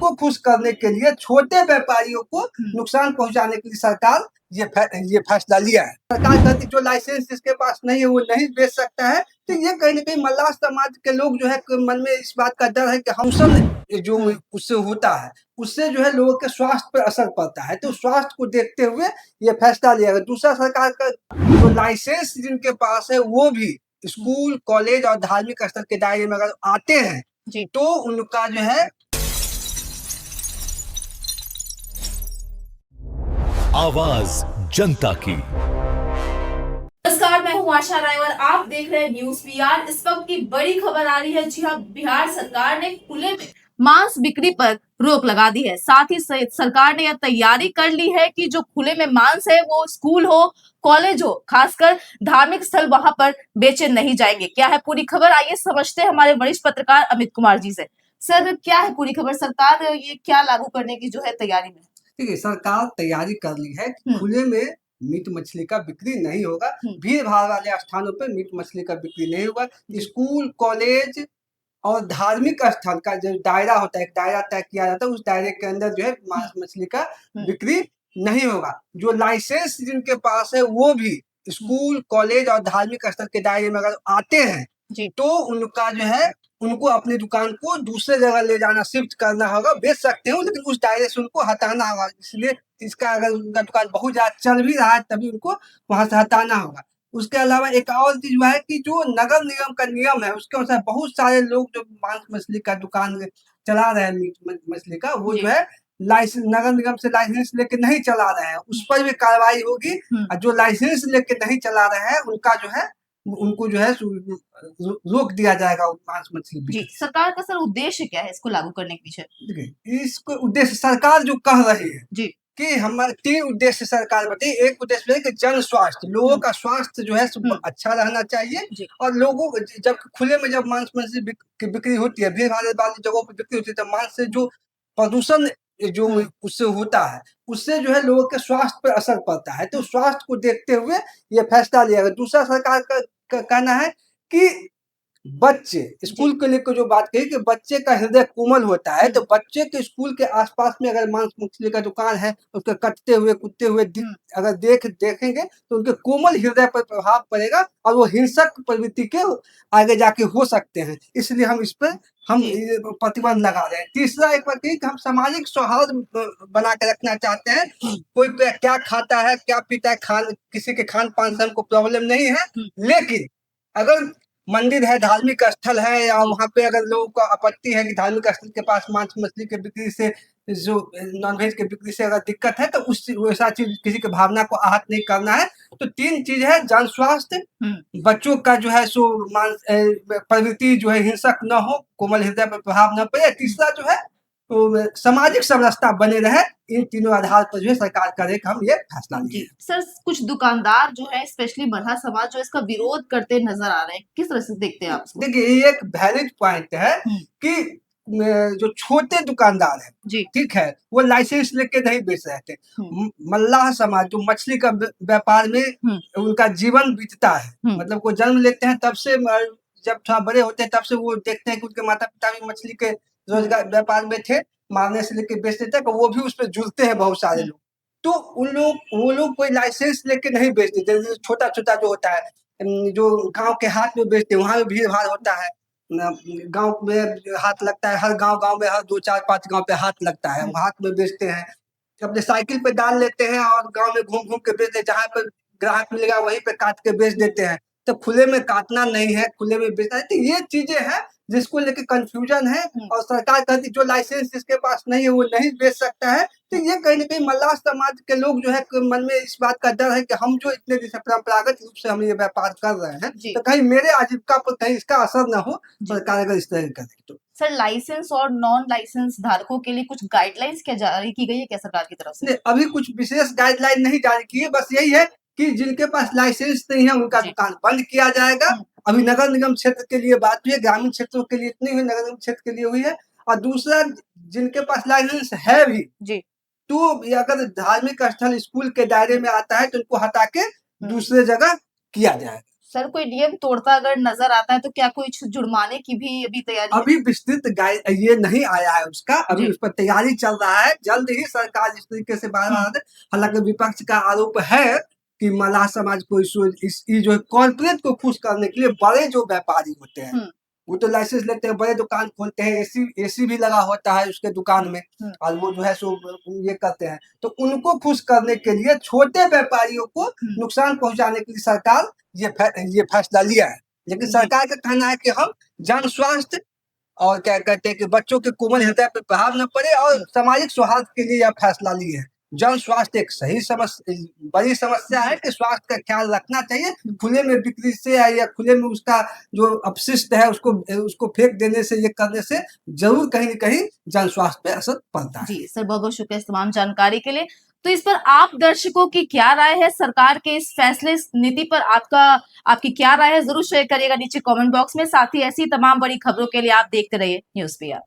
को खुश करने के लिए, छोटे व्यापारियों को नुकसान पहुंचाने के लिए सरकार ये फैसला लिया है। सरकार कहती जो लाइसेंस जिसके पास नहीं है वो नहीं बेच सकता है। तो ये कहीं ना कहीं मल्लाह समाज के लोग जो है मन में इस बात का डर है कि हम सब जो उससे होता है उससे जो है लोगों के स्वास्थ्य पर असर पड़ता है। तो स्वास्थ्य को देखते हुए ये फैसला लिया गया। दूसरा, सरकार का जो लाइसेंस जिनके पास है वो भी स्कूल, कॉलेज और धार्मिक स्थल के दायरे में अगर आते हैं तो उनका जो है आवाज जनता की। नमस्कार, मैं हूं आशा राय और आप देख रहे हैं न्यूज पीआर। इस वक्त की बड़ी खबर आ रही है। जी हाँ, बिहार सरकार ने खुले में मांस बिक्री पर रोक लगा दी है। साथ ही सरकार ने यह तैयारी कर ली है कि जो खुले में मांस है वो स्कूल हो, कॉलेज हो, खासकर धार्मिक स्थल, वहां पर बेचे नहीं जाएंगे। क्या है पूरी खबर, आइए समझते हैं हमारे वरिष्ठ पत्रकार अमित कुमार जी से। सर, क्या है पूरी खबर? सरकार ये क्या लागू करने की जो है तैयारी में? देखिए, सरकार तैयारी कर ली है कि खुले में मीट मछली का बिक्री नहीं होगा। भीड़ भाड़ वाले स्थानों पर मीट मछली का बिक्री नहीं होगा। स्कूल, कॉलेज और धार्मिक स्थल का जो दायरा होता है, एक दायरा तय किया जाता है, उस दायरे के अंदर जो है मांस मछली का बिक्री नहीं होगा। जो लाइसेंस जिनके पास है वो भी स्कूल, कॉलेज और धार्मिक स्थल के दायरे में अगर आते हैं तो उनका जो है उनको अपनी दुकान को दूसरे जगह ले जाना, शिफ्ट करना होगा। बेच सकते हो लेकिन उस दायरे से उनको हटाना होगा। इसलिए इसका अगर उनका दुकान बहुत ज्यादा चल भी रहा है तभी उनको वहां से हटाना होगा। उसके अलावा एक और चीज है कि जो नगर निगम का नियम है उसके अनुसार बहुत सारे लोग जो मांस मछली का दुकान चला रहे हैं, मीट मछली का, वो जो है लाइसेंस नगर निगम से लाइसेंस लेके नहीं चला रहे हैं, उस पर भी कार्रवाई होगी। और जो लाइसेंस लेके नहीं चला रहे हैं उनका जो है उनको जो है रोक दिया जाएगा मांस मछली बिक्री। सरकार का सर उद्देश्य क्या है इसको लागू करने के पीछे? देखिए, इसको उद्देश्य सरकार जो कह रही है कि हमारे 3 उद्देश्य सरकार बताई। एक उद्देश्य है कि जन स्वास्थ्य, लोगों का स्वास्थ्य जो है अच्छा रहना चाहिए। और लोगों को जब खुले में जब मांस मछली की बिक्री होती है, भीड़ भाड़ वाली जगहों पर बिक्री होती है, तो मांस से जो प्रदूषण जो उससे होता है उससे जो है लोगों के स्वास्थ्य पर असर पड़ता है। तो स्वास्थ्य को देखते हुए ये फैसला लिया गया। दूसरा, सरकार का कहना है कि बच्चे स्कूल को लेकर जो बात कही कि बच्चे का हृदय कोमल होता है, तो बच्चे के स्कूल के आसपास में अगर मांस मछली का दुकान है, उसके कटते हुए कुत्ते हुए अगर देखेंगे तो उनके कोमल हृदय पर प्रभाव पड़ेगा और वो हिंसक प्रवृत्ति के आगे जाके हो सकते हैं। इसलिए हम इस पर प्रतिबंध लगा रहे हैं। तीसरा, एक बात कही कि हम सामाजिक सौहार्द बना के रखना चाहते हैं। कोई क्या खाता है, क्या पीता है, किसी के खान पान से हमको प्रॉब्लम नहीं है, लेकिन अगर मंदिर है, धार्मिक स्थल है, या वहाँ पे अगर लोगों को आपत्ति है कि धार्मिक स्थल के पास मांस मछली के बिक्री से, जो नॉनवेज के बिक्री से अगर दिक्कत है, तो उस वैसा चीज किसी की भावना को आहत नहीं करना है। तो 3 चीज है, जन स्वास्थ्य, बच्चों का जो है सो प्रवृत्ति जो है हिंसक न हो, कोमल हृदय पर प्रभाव न पड़े। तीसरा जो है तो सामाजिक समरसता बने रहे। इन तीनों आधार पर जो है सरकार करे कि हम ये फैसला लिए। सर, कुछ दुकानदार जो है स्पेशली मल्लाह समाज जो इसका विरोध करते नजर आ रहे हैं, किस तरह से देखते हैं आप इसको? देखिए, ये एक वैलिड पॉइंट है कि जो छोटे दुकानदार है, ठीक है, वो लाइसेंस लेके नहीं बेच रहे थे। मल्लाह समाज जो मछली का व्यापार में उनका जीवन बीतता है, मतलब वो जन्म लेते हैं तब से जब थोड़ा बड़े होते हैं तब से वो देखते हैं कि उनके माता पिता भी मछली के रोजगार व्यापार में थे, मारने से लेके बेचते थे, तो वो भी उस पर जुड़ते हैं बहुत सारे लोग। तो वो लोग कोई लाइसेंस लेके नहीं बेचते। जैसे छोटा छोटा जो होता है, जो गांव के हाथ में बेचते हैं, वहां भी भीड़ भाड़ होता है। गांव में हाथ लगता है, हर गांव में हर 2 4 5 गांव पे हाथ लगता है, वो हाथ में बेचते हैं। अपने साइकिल पे डाल लेते हैं और गांव में घूम घूम के बेचते हैं, जहाँ पर ग्राहक मिलेगा वहीं पे काट के बेच देते हैं। तो खुले में काटना नहीं है, खुले में बेचना है। तो ये चीजें हैं जिसको लेके कंफ्यूजन है। और सरकार कहती जो लाइसेंस जिसके पास नहीं है वो नहीं बेच सकता है। तो ये कहीं ना कहीं मल्लाह समाज के लोग जो है मन में इस बात का डर है कि हम जो इतने दिन से परंपरागत रूप से हम ये व्यापार कर रहे हैं, तो कहीं मेरे आजीविका पर कहीं इसका असर न हो, सरकार अगर इस तरह करे तो। सर, लाइसेंस और नॉन लाइसेंस धारकों के लिए कुछ गाइडलाइंस क्या जारी की गई है क्या सरकार की तरफ से? अभी कुछ विशेष गाइडलाइन नहीं जारी की है, बस यही है कि जिनके पास लाइसेंस नहीं है उनका दुकान बंद किया जाएगा। अभी नगर निगम क्षेत्र के लिए बात हुई है, ग्रामीण क्षेत्रों के लिए इतनी हुई, नगर निगम क्षेत्र के लिए हुई है। और दूसरा, जिनके पास लाइसेंस है भी तो अगर धार्मिक स्थल स्कूल के दायरे में आता है तो उनको हटा के दूसरे जगह किया जाएगा। सर कोई नियम तोड़ता अगर नजर आता है तो क्या कोई जुर्माने की भी अभी तैयारी है? अभी विस्तृत ये नहीं आया है उसका, अभी उस पर तैयारी चल रहा है। जल्द ही सरकार इस तरीके से बाहर, हालांकि विपक्ष का आरोप है कि मल्लाह समाज को जो है कॉर्पोरेट को खुश करने के लिए बड़े जो व्यापारी होते हैं वो तो लाइसेंस लेते हैं, बड़े दुकान खोलते हैं, एसी भी लगा होता है उसके दुकान में, और वो जो है सो ये करते हैं, तो उनको खुश करने के लिए छोटे व्यापारियों को नुकसान पहुंचाने के लिए सरकार ये फैसला लिया है। लेकिन सरकार का कहना है कि हम जन स्वास्थ्य और क्या कहते हैं कि बच्चों के कोमल हृदय पर प्रभाव न पड़े और सामाजिक सौहार्द के लिए यह फैसला लिए है। जन स्वास्थ्य एक सही बड़ी समस्या है कि स्वास्थ्य का ख्याल रखना चाहिए। खुले में बिक्री से या खुले में उसका जो अपशिष्ट है उसको फेंक देने से, ये करने से जरूर कहीं न कहीं जन स्वास्थ्य पे असर पड़ता है। जी सर, बहुत बहुत शुक्रिया इस तमाम जानकारी के लिए। तो इस पर आप दर्शकों की क्या राय है, सरकार के इस फैसले, इस नीति पर आपकी क्या राय है, जरूर शेयर करिएगा नीचे कमेंट बॉक्स में। साथ ही ऐसी तमाम बड़ी खबरों के लिए आप देखते रहिए न्यूज़ PR।